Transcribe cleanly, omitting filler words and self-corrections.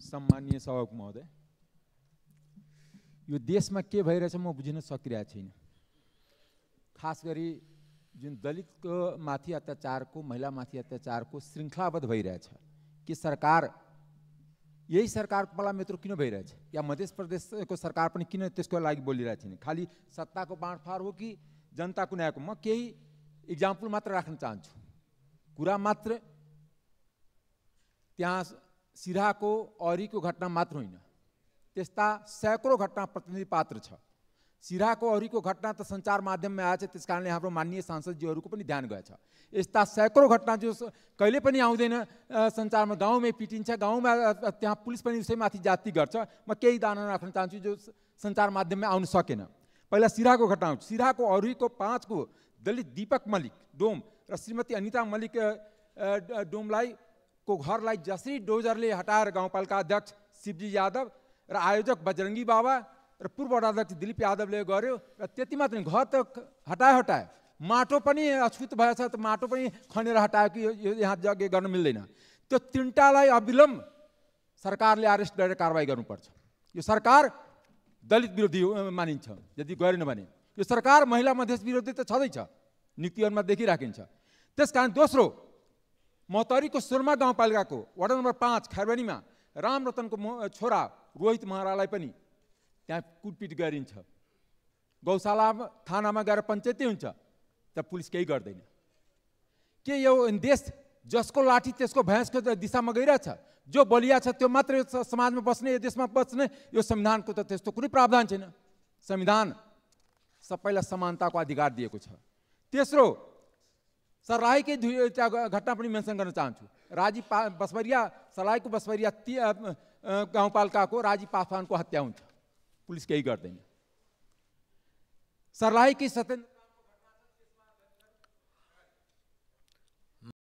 सम्मानीय सभामुख महोदय, यो देशमा के भइरहेछ म बुझ्न सकिरहेको छैन। खास गरी जुन दलितको माथि अत्याचारको, महिला माथि अत्याचारको श्रृङ्खलाबद्ध भइरहेछ कि सरकार, यही सरकारको पालामा यत्रो किन भइरहेछ, या मध्य प्रदेशको सरकार पनि किन त्यसको लागि बोलिरहेको छैन? खालि सत्ताको बाँडफाँड हो कि जनताको न्यायको? म केही इक्जाम्पल मात्र राख्न चाहन्छु। कुरा मात्र त्यहाँ सिराहाको अरीको घटना मात्र होइन, त्यस्ता सैकड़ों घटना प्रतिनिधि पात्र छ। सिराहाको अरीको घटना त सञ्चार माध्यममा आएछ, त्यस कारणले हाम्रो माननीय सांसदजीहरूको पनि ध्यान गएछ। यस्ता सैकड़ों घटना जो कहिले पनि आउँदैन सञ्चारमा, गाउँमै पिटिन्छ, गाउँमा त्यहाँ पुलिस पनि उसैमाथि जाति गर्छ। म केही उदाहरण राख्न चाहन्छु जो सञ्चार माध्यममा आउन सकेन। पहिला सिराहाको घटना हो। सिराहाको अरीको 5 को दलित दीपक मलिक डोम र श्रीमती अनिता मलिक डोमलाई को घरलाई जसरी डोजरले हटाएर गाउँपालिका अध्यक्ष शिवजी यादव र आयोजक बजरङ्गी बाबा र पूर्व वडाध्यक्ष दिलीप यादवले गर्यो, र त्यति मात्र घर त हटाए, माटो पनि अछुत भएछ, त माटो पनि खनेर हटायो कि यो यहाँ जग्गा गर्न मिल्दैन। त्यो तीनटालाई अविलम्ब सरकारले अरेस्ट गरेर कारवाही गर्नुपर्छ। यो सरकार दलित विरोधी मानिन्छ यदि गरेन भने। यो सरकार महिला मधेस विरोधी त छँदैछ, नीतिहरूमा देखिराखिन्छ। त्यसकारण दोस्रो, मौतरीको सुरमा गाउँपालिकाको वडा नम्बर 5 खैरवानीमा रामरतनको छोरा रोहित महरालाई पनि त्यहाँ कुटपिट गरिन्छ। गौशाला थानामा गएर पञ्चायती हुन्छ, त पुलिस केही गर्दैन। के यो देश जसको लाठी त्यसको भैँसको दिशामा गइरहेछ? जो बलिया छ त्यो मात्रै समाजमा बस्ने, यो देशमा बस्ने? यो संविधानको त त्यस्तो कुनै प्रावधान छैन। संविधान सबैलाई समानताको अधिकार दिएको छ। तेस्रो, सर्लाहीकै घटना पनि मेन्सन गर्न चाहन्छु। राजीव बसवरिया, सर्लाहीको बसवरिया गाउँपालिकाको राजीव पासवानको हत्या हुन्छ, पुलिस केही गर्दैन। सर्लाहीकै सत्येन्द्र